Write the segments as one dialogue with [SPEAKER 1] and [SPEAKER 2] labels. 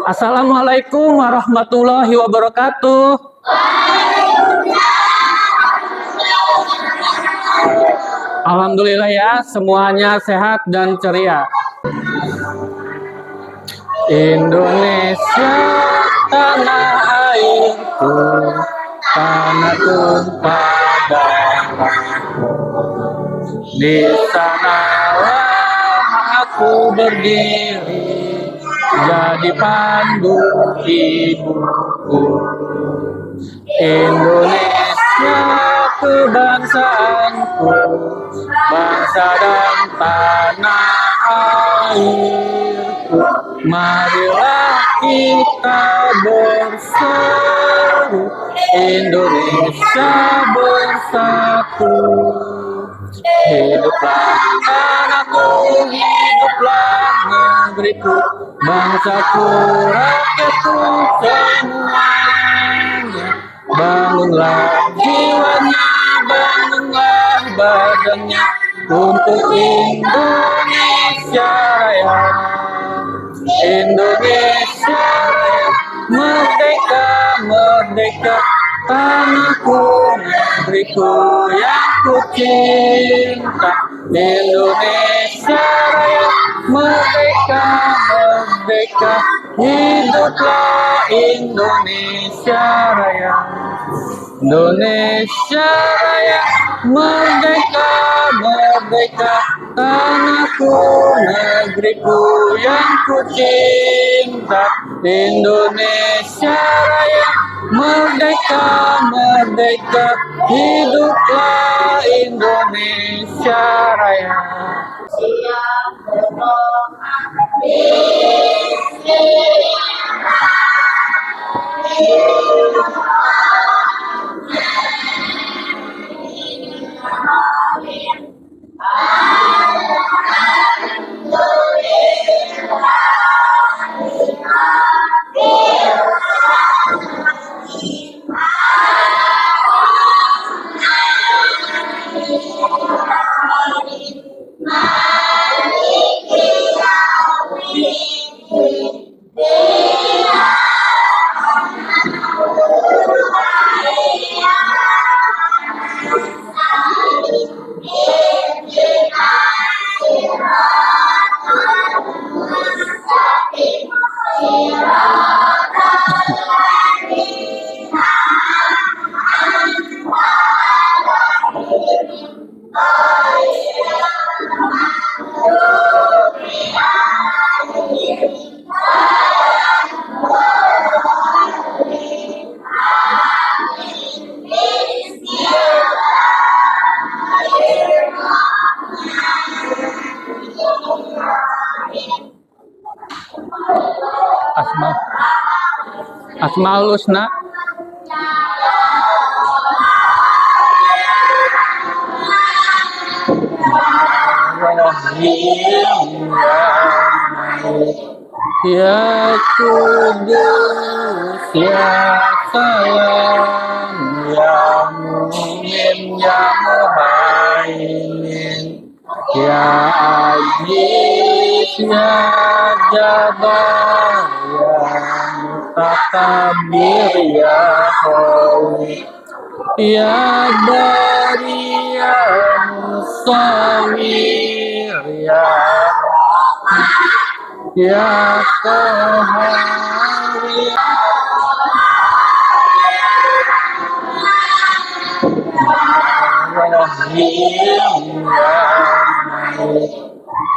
[SPEAKER 1] Assalamualaikum warahmatullahi wabarakatuh. Alhamdulillah ya, semuanya sehat dan ceria. Indonesia tanah airku, tanah tumpah darahku. Di sanalah aku berdiri, jadi pandu ibuku. Indonesia kebangsaanku, bangsa dan tanah airku. Marilah kita berseru, Indonesia bersatu. Hiduplah tanahku, hiduplah negeriku, bangsaku, rakyatku semuanya. Bangunlah jiwanya, bangunlah badannya untuk Indonesia Raya. Indonesia Raya, merdeka, merdeka, tanahku, negeriku yang ku cinta. Indonesia Raya, merdeka, merdeka, hiduplah Indonesia Raya. Indonesia Raya, merdeka, merdeka, tanahku, negeriku yang ku cinta. Indonesia Raya, merdeka, merdeka, hiduplah Indonesia Raya. Siap berdoa, Asmaul Husna. Ya Kudus, ya Salam, ya Mu'min, ya Muhaimin, ya Aziz, ya Jabbar, ya Mutakabir, ya Qawi, ya Bari, ya Musawir, ya Qahar,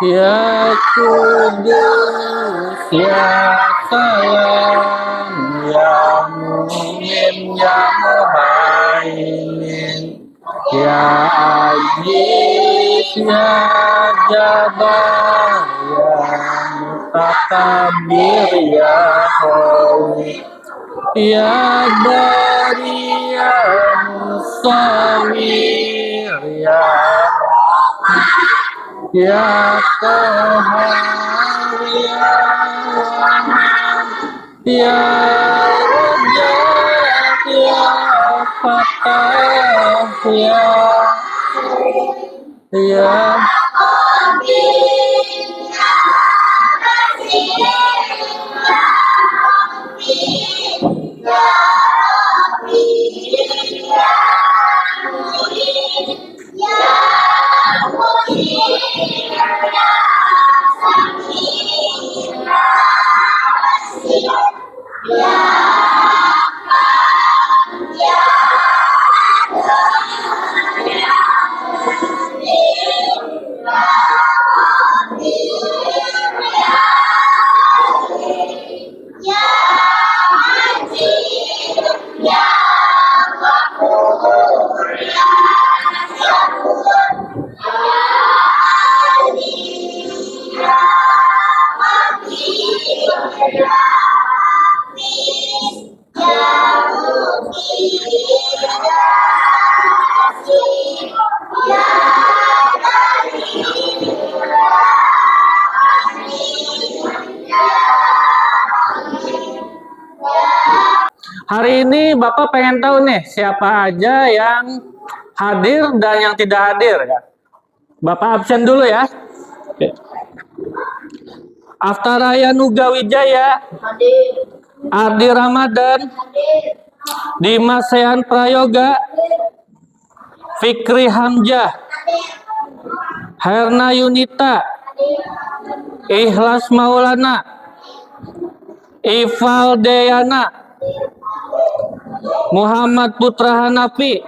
[SPEAKER 1] ya Kudus, ya Salam, ya Mu'min, ya Muhaimin, ya Aziz, ya Jabbar, ya Mutakabir, ya Qawi, ya Bari, ya Musawir, ya Qahar, ya Razzaq, ya Fattah, ya Hari ini Bapak pengen tahu nih siapa aja yang hadir dan yang tidak hadir ya. Bapak absen dulu ya. Oke. Aftaraya Nuga Wijaya, Ardi Ramadan, Dimas Sean Prayoga, Fikri Hamzah, Herna Yunita, Ikhlas Maulana, Ival Deyana, Muhammad Putra Hanafi,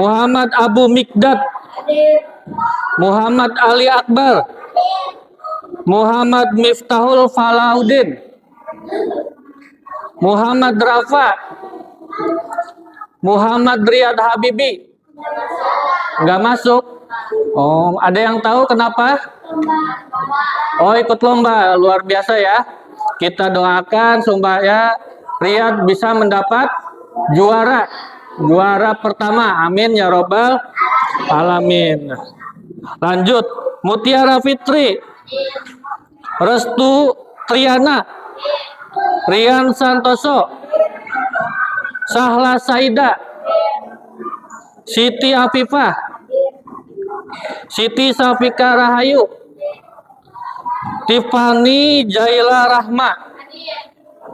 [SPEAKER 1] Muhammad Abu Mikdad, Muhammad Ali Akbar, Muhammad Miftahul Falahuddin, Muhammad Rafa, Muhammad Riyad Habibi. Nggak masuk. Oh, ada yang tahu kenapa? Oh, ikut lomba. Luar biasa ya. Kita doakan supaya Riyad bisa mendapat juara pertama. Amin ya robbal alamin. Lanjut, Mutiara Fitri, Restu Triana, Rian Santoso, Sahla Saida, Siti Afifah, Siti Safika Rahayu, Tiffany Jaila Rahma.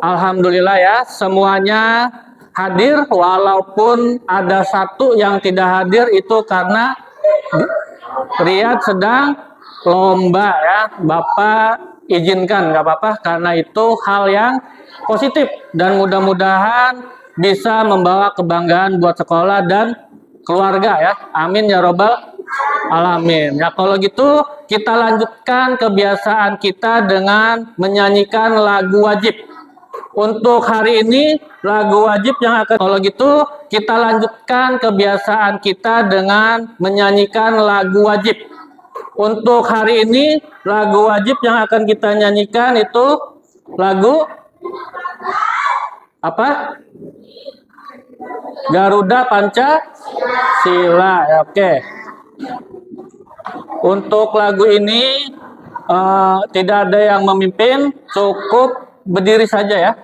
[SPEAKER 1] Alhamdulillah ya, semuanya hadir walaupun ada satu yang tidak hadir itu karena Riyad sedang lomba ya. Bapak izinkan, nggak apa-apa karena itu hal yang positif dan mudah-mudahan bisa membawa kebanggaan buat sekolah dan keluarga ya. Amin ya robbal alamin. Ya kalau gitu kita lanjutkan kebiasaan kita dengan menyanyikan lagu wajib. Untuk hari ini lagu wajib yang akan kita lanjutkan kebiasaan kita dengan menyanyikan lagu wajib. Untuk hari ini lagu wajib yang akan kita nyanyikan itu lagu apa? Garuda Pancasila. Ya, oke. Untuk lagu ini tidak ada yang memimpin, cukup berdiri saja ya.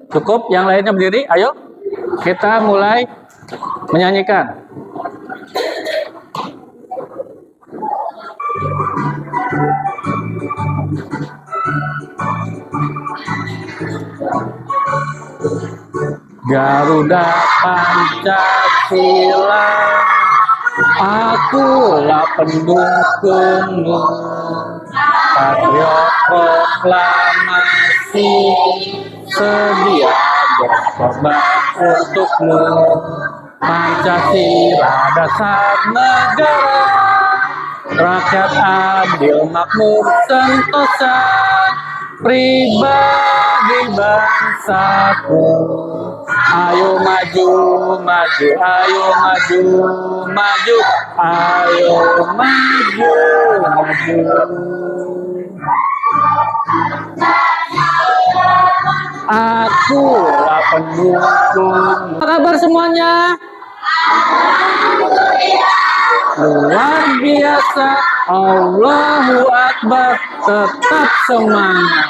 [SPEAKER 1] Cukup, yang lainnya berdiri. Ayo kita mulai menyanyikan. Garuda Pancasila, akulah pendukungmu, patriot proklamasi, sedia berkorban untukmu. Pancasila dasar negara, rakyat adil makmur sentosa, pribadi bangsaku. Ayo maju, maju, ayo maju, maju, ayo maju, maju. Akulah pendukung. Apa kabar semuanya? Luar biasa. Allahu Akbar. Tetap semangat.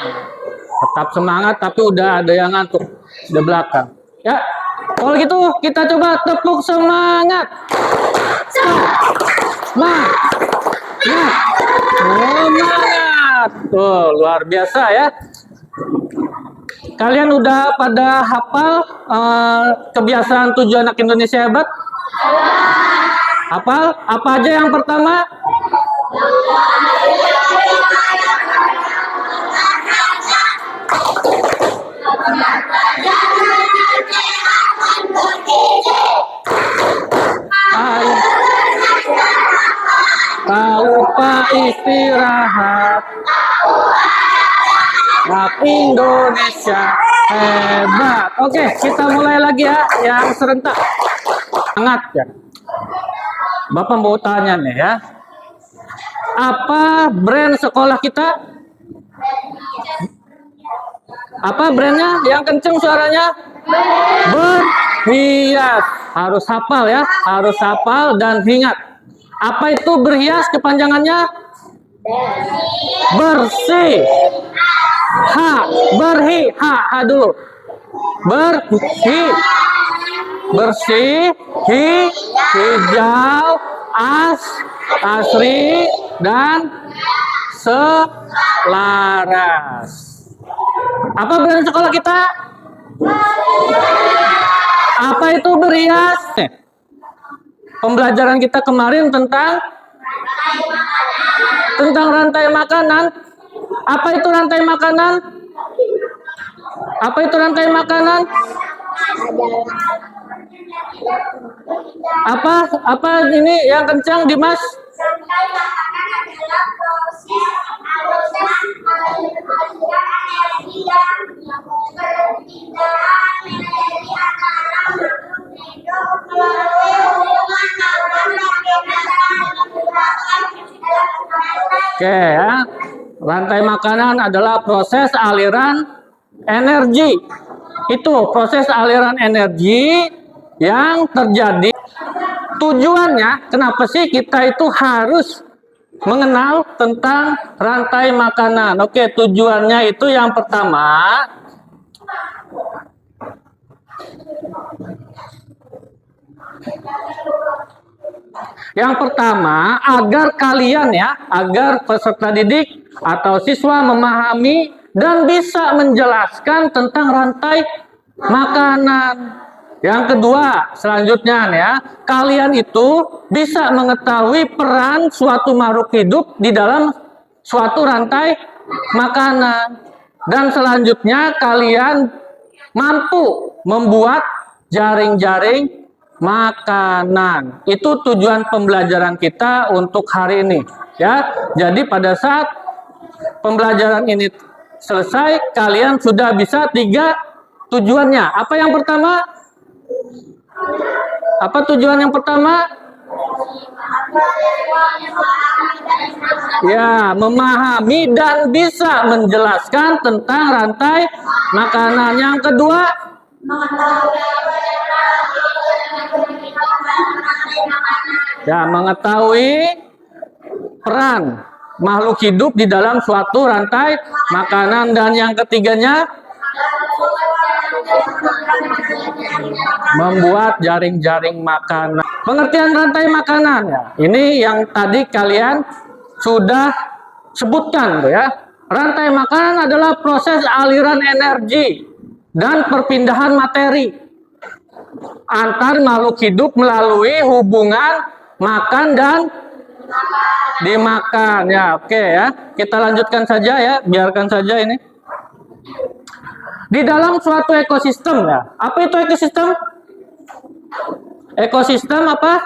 [SPEAKER 1] Tetap semangat, tapi udah ada yang ngantuk di belakang. Ya, kalau gitu kita coba tepuk semangat. Semangat. Tuh, luar biasa ya. Kalian udah pada hafal kebiasaan 7 anak Indonesia hebat? Hafal? Apa aja yang pertama? Tak lupa istirahat. Indonesia hebat. Oke, kita mulai lagi ya, yang serentak. Sangat ya. Bapak mau tanya nih ya. Apa brand sekolah kita? Apa brandnya? Yang kenceng suaranya? Berhias. Harus hafal ya, harus hafal dan ingat. Apa itu berhias kepanjangannya? Bersih. Ha, berhi, ha dulu. Bersih. Bersih, hijau, asri, dan selaras. Apa brand sekolah kita? Apa itu berhias? Pembelajaran kita kemarin tentang rantai makanan. Apa itu rantai makanan? Apa itu rantai makanan? Apa ini yang kencang, Dimas?
[SPEAKER 2] Rantai makanan adalah proses energi yang perpindahan energi antara makhluk hidup melalui hubungan nafas yang menggerakkan dalam rantai.
[SPEAKER 1] Oke ya, rantai makanan adalah proses aliran energi. Itu proses aliran energi yang terjadi. Tujuannya, kenapa sih kita itu harus mengenal tentang rantai makanan? Oke, tujuannya itu yang pertama, agar kalian ya, agar peserta didik atau siswa memahami dan bisa menjelaskan tentang rantai makanan. Yang kedua, selanjutnya ya, kalian itu bisa mengetahui peran suatu makhluk hidup di dalam suatu rantai makanan. Dan selanjutnya kalian mampu membuat jaring-jaring makanan. Itu tujuan pembelajaran kita untuk hari ini ya. Jadi pada saat pembelajaran ini selesai, kalian sudah bisa 3 tujuannya. Apa yang pertama? Apa tujuan yang pertama? Ya, memahami dan bisa menjelaskan tentang rantai makanan. Yang kedua, ya, mengetahui peran makhluk hidup di dalam suatu rantai makanan. Dan yang ketiganya, membuat jaring-jaring makanan. Pengertian rantai makanan ya. Ini yang tadi kalian sudah sebutkan tuh ya. Rantai makanan adalah proses aliran energi dan perpindahan materi antar makhluk hidup melalui hubungan makan dan dimakan ya. Oke ya. Kita lanjutkan saja ya, biarkan saja ini. Di dalam suatu ekosistem ya. Apa itu ekosistem? Ekosistem apa?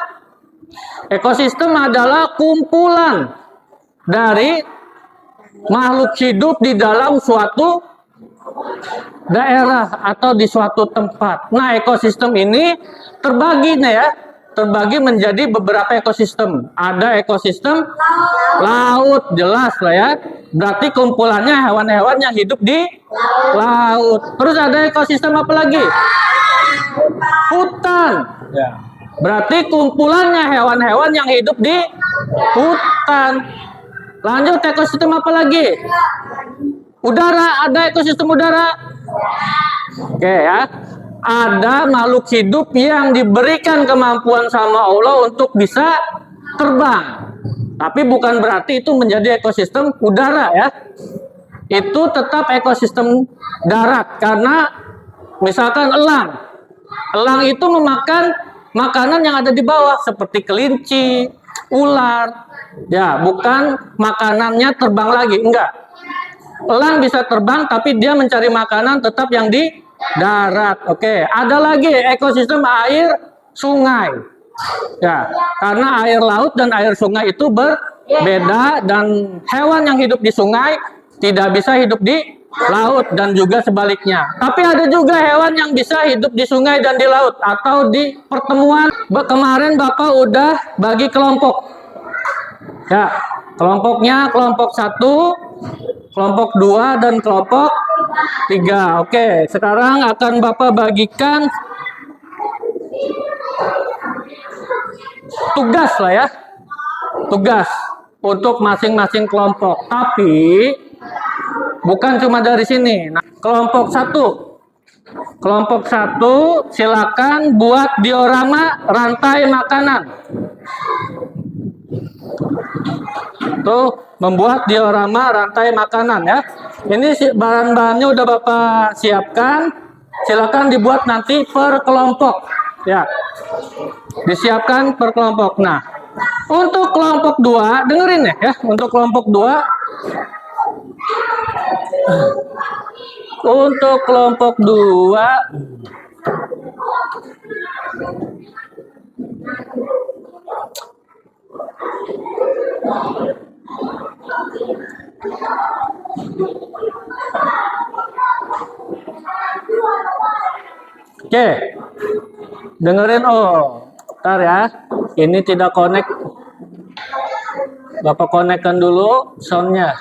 [SPEAKER 1] Ekosistem adalah kumpulan dari makhluk hidup di dalam suatu daerah atau di suatu tempat. Nah, ekosistem ini terbagi nih ya. Terbagi menjadi beberapa ekosistem. Ada ekosistem laut, jelas lah ya. Berarti kumpulannya hewan-hewan yang hidup di laut. Terus ada ekosistem apa lagi? Hutan. Ya. Berarti kumpulannya hewan-hewan yang hidup di hutan. Lanjut, ekosistem apa lagi? Udara, ada ekosistem udara. Oke ya. Ada makhluk hidup yang diberikan kemampuan sama Allah untuk bisa terbang. Tapi bukan berarti itu menjadi ekosistem udara ya. Itu tetap ekosistem darat. Karena misalkan elang. Elang itu memakan makanan yang ada di bawah seperti kelinci, ular. Ya, bukan makanannya terbang lagi, enggak. Elang bisa terbang tapi dia mencari makanan tetap yang di darat. Oke, ada lagi ekosistem air sungai. Ya, karena air laut dan air sungai itu berbeda dan hewan yang hidup di sungai tidak bisa hidup di laut dan juga sebaliknya. Tapi ada juga hewan yang bisa hidup di sungai dan di laut. Atau di pertemuan kemarin Bapak udah bagi kelompok. Ya, kelompoknya kelompok 1, kelompok 2 dan kelompok 3. Oke, sekarang akan Bapak bagikan tugas lah ya. Tugas untuk masing-masing kelompok. Tapi bukan cuma dari sini. Nah, kelompok 1. Kelompok 1 silakan buat diorama rantai makanan. Tuh, membuat diorama rantai makanan ya. Ini bahan-bahannya udah Bapak siapkan. Silakan dibuat nanti per kelompok. Ya. Disiapkan per kelompok. Nah, untuk kelompok 2, dengerin ya. Untuk kelompok 2. Untuk kelompok 2 Oke, dengerin ntar ya, ini tidak connect, Bapak konekkan dulu soundnya.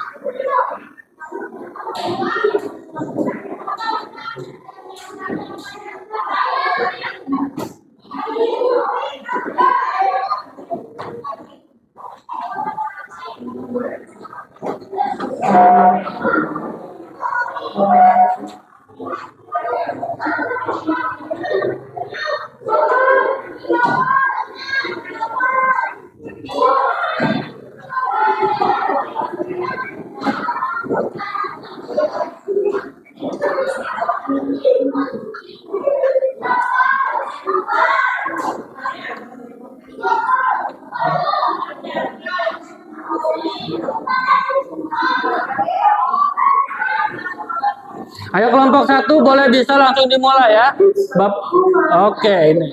[SPEAKER 1] Ayo kelompok 1 boleh bisa langsung dimulai ya. Oke, ini.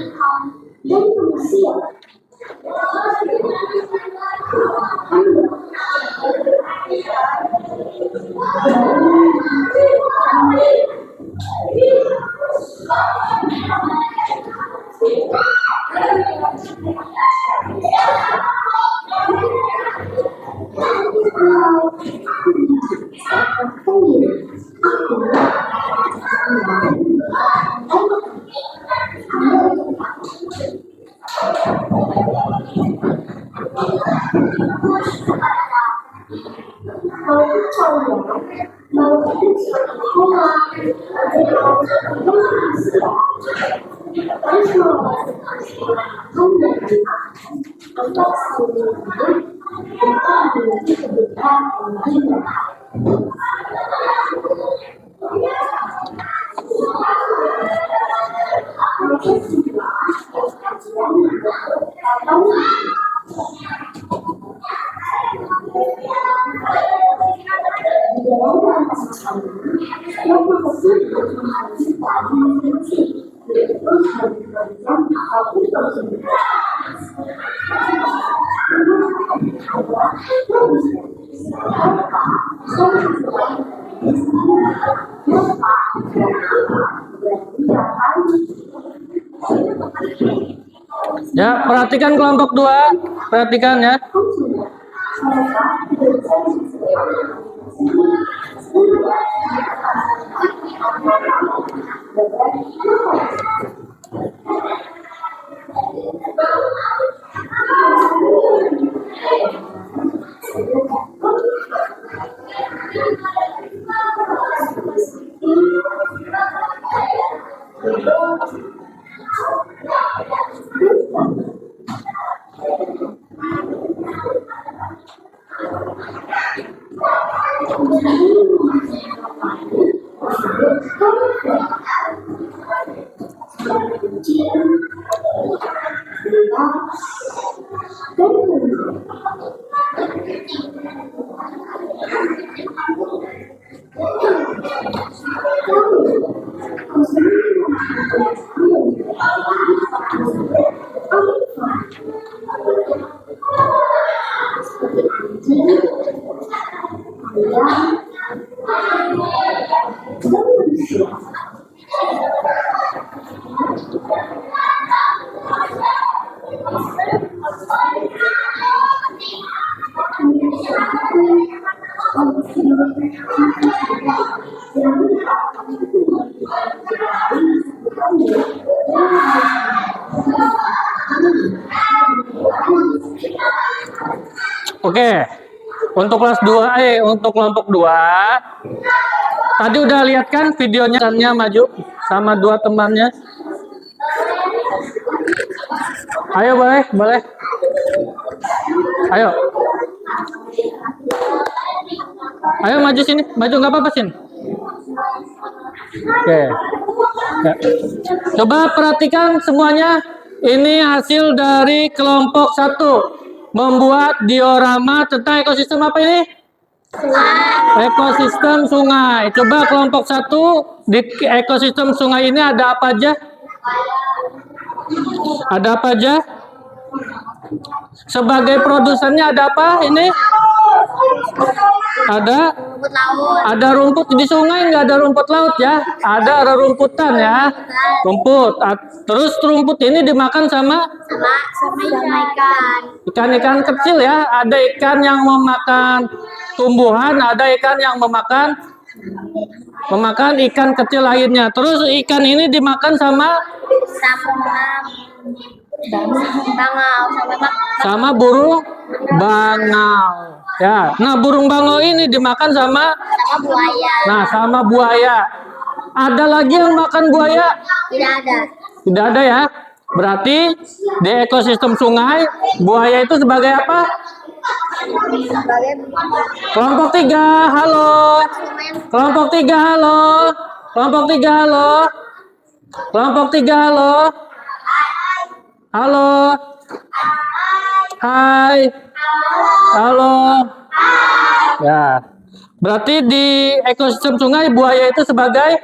[SPEAKER 1] Ya, perhatikan kelompok 2, perhatikan ya. Oke. Untuk kelas 2, untuk kelompok 2. Tadi udah lihat kan videonya, maju sama dua temannya. Ayo boleh. Ayo. Ayo maju sini, maju nggak apa-apa sini. Oke. Ya. Coba perhatikan semuanya. Ini hasil dari kelompok 1. Membuat diorama tentang ekosistem apa ini? Ekosistem sungai. Coba kelompok 1 di ekosistem sungai ini ada apa aja? Ada apa aja? Sebagai produsennya ada apa ini? Ada rumput di sungai, nggak ada rumput laut ya? Ada rumputan ya, rumput. Terus rumput ini dimakan sama ikan kecil ya. Ada ikan yang memakan tumbuhan, ada ikan yang memakan ikan kecil lainnya. Terus ikan ini dimakan sama burung bangau. Ya, nah burung bangau ini dimakan sama
[SPEAKER 2] buaya.
[SPEAKER 1] Nah, sama buaya. Ada lagi yang makan buaya? Tidak ada ya. Berarti di ekosistem sungai, buaya itu sebagai apa? Kelompok 3, halo. Kelompok 3, halo. Kelompok 3, halo. Kelompok 3, halo. Halo. Hai. Halo. Ya. Berarti di ekosistem sungai buaya itu sebagai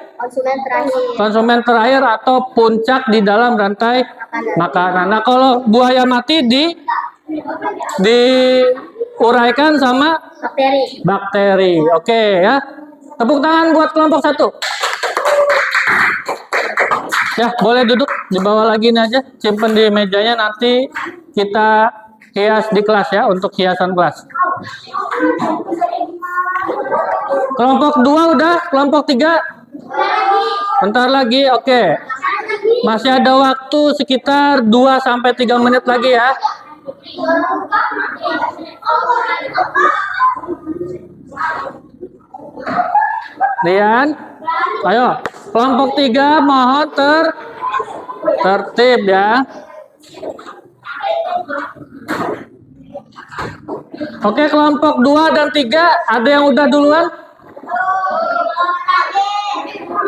[SPEAKER 1] konsumen terakhir atau puncak di dalam rantai makanan. Nah, kalau buaya mati diuraikan sama bakteri. Oke ya. Tepuk tangan buat kelompok 1. Ya, boleh duduk, dibawa lagi ini aja, simpen di mejanya, nanti kita hias di kelas ya, untuk hiasan kelas. Kelompok 2 udah, kelompok 3 bentar lagi. Oke. Masih ada waktu sekitar 2-3 menit lagi ya. Lian, ayo. Kelompok 3 mohon tertib ya. Oke, kelompok 2 dan 3 ada yang udah duluan?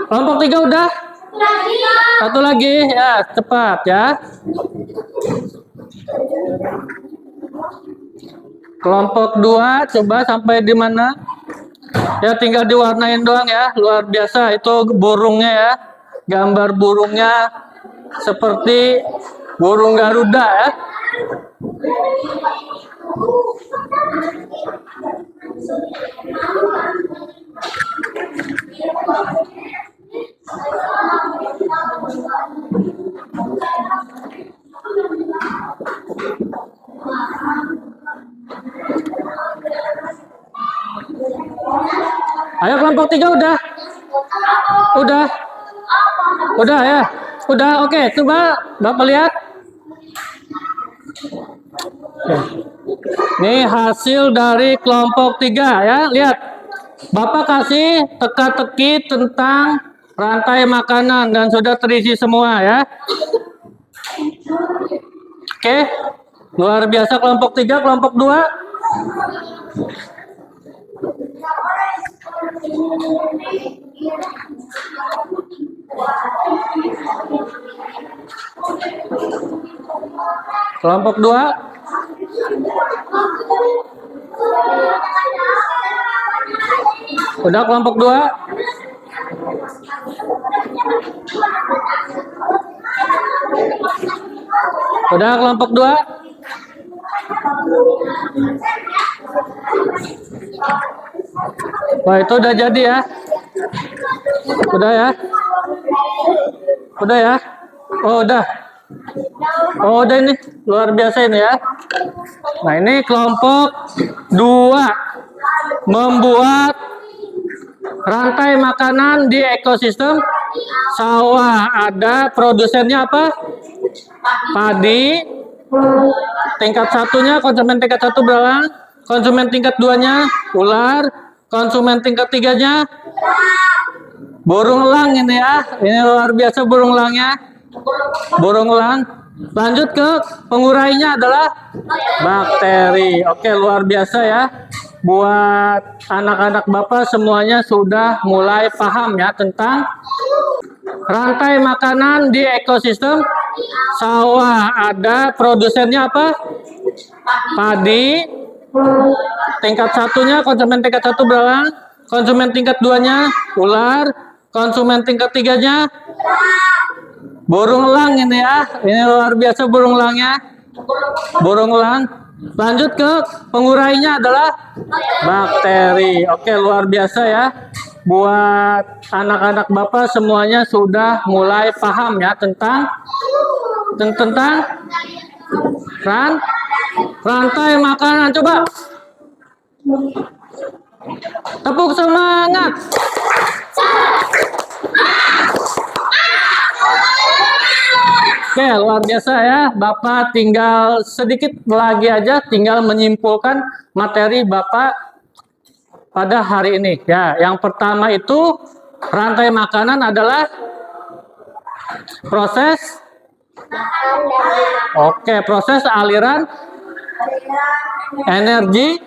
[SPEAKER 1] Kelompok 3 udah? Satu lagi ya, cepat ya. Kelompok 2 coba sampai di mana? Ya, tinggal diwarnain doang ya. Luar biasa itu burungnya ya. Gambar burungnya seperti burung Garuda ya. Ayo kelompok 3 udah? Udah ya? Udah, oke. Coba Bapak lihat. Ini hasil dari kelompok 3 ya. Lihat. Bapak kasih teka-teki tentang rantai makanan dan sudah terisi semua ya. Oke. Luar biasa kelompok 3, kelompok 2. Kelompok 2. Udah kelompok 2. Udah kelompok 2. Wah, itu udah jadi ya. Udah ya. Udah ya. Oh, udah. Oh, udah ini. Luar biasa ini ya. Nah, ini kelompok 2. Membuat rantai makanan di ekosistem sawah. Ada produsennya apa? Padi. Tingkat 1-nya, konsumen tingkat 1 berapa? Konsumen tingkat 2-nya ular. Konsumen tingkat 3-nya burung elang ini ya. Ini luar biasa burung elangnya. Burung elang. Lanjut ke pengurainya adalah bakteri. Oke, luar biasa ya. Buat anak-anak Bapak semuanya sudah mulai paham ya tentang rantai makanan di ekosistem sawah. Ada produsennya apa? Padi. Tingkat 1-nya, konsumen tingkat 1 berapa? Konsumen tingkat 2-nya ular. Konsumen tingkat 3-nya burung elang ini ya. Ini luar biasa burung elangnya. Burung elang. Lanjut ke pengurainya adalah bakteri. Oke, luar biasa ya. Buat anak-anak Bapak semuanya sudah mulai paham ya tentang rantai makanan. Coba tepuk semangat. Oke, luar biasa ya. Bapak tinggal sedikit lagi aja, tinggal menyimpulkan materi Bapak pada hari ini. Ya, yang pertama itu rantai makanan adalah proses proses aliran energi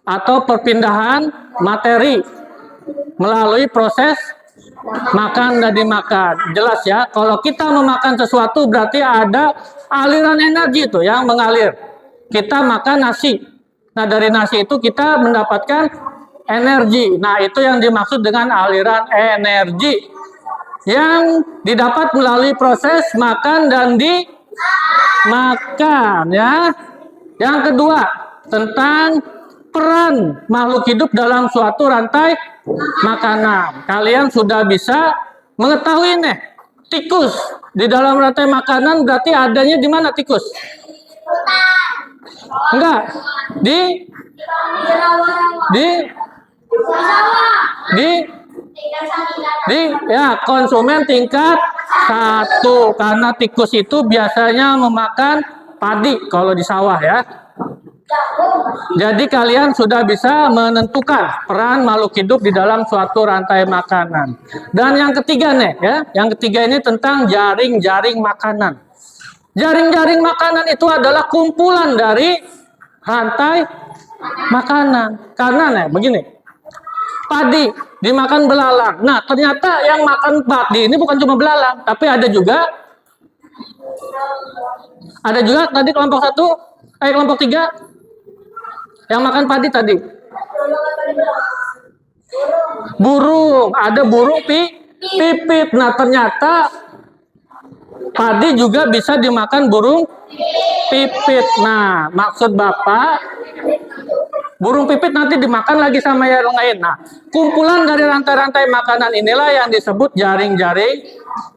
[SPEAKER 1] atau perpindahan materi melalui proses makan dan dimakan. Jelas ya, kalau kita memakan sesuatu berarti ada aliran energi itu yang mengalir. Kita makan nasi. Nah, dari nasi itu kita mendapatkan energi. Nah, itu yang dimaksud dengan aliran energi yang didapat melalui proses makan dan dimakan ya. Yang kedua, tentang peran makhluk hidup dalam suatu rantai makanan. Kalian sudah bisa mengetahui nih, tikus di dalam rantai makanan berarti adanya di mana tikus? Enggak. Ya, konsumen tingkat 1 karena tikus itu biasanya memakan padi kalau di sawah ya. Jadi kalian sudah bisa menentukan peran makhluk hidup di dalam suatu rantai makanan. Dan yang ketiga nih ya, yang ketiga ini tentang jaring-jaring makanan. Jaring-jaring makanan itu adalah kumpulan dari rantai makanan. Karena nih begini, padi dimakan belalang. Nah, ternyata yang makan padi ini bukan cuma belalang, tapi ada juga tadi kelompok 1, kelompok 3 yang makan padi tadi. Burung, ada burung pipit. Nah, ternyata padi juga bisa dimakan burung pipit. Nah, maksud Bapak, burung pipit nanti dimakan lagi sama yang lain. Nah, kumpulan dari rantai-rantai makanan inilah yang disebut jaring-jaring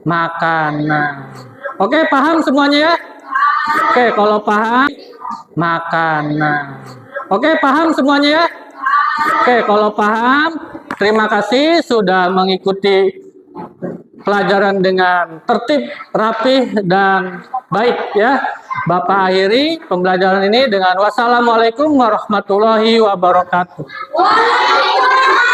[SPEAKER 1] makanan. Oke, paham semuanya ya? Oke, kalau paham, makanan. Oke, paham semuanya ya? Oke, kalau paham, terima kasih sudah mengikuti pelajaran dengan tertib, rapih, dan baik ya. Bapak akhiri pembelajaran ini dengan wassalamualaikum warahmatullahi wabarakatuh.
[SPEAKER 2] Waalaikumsalam.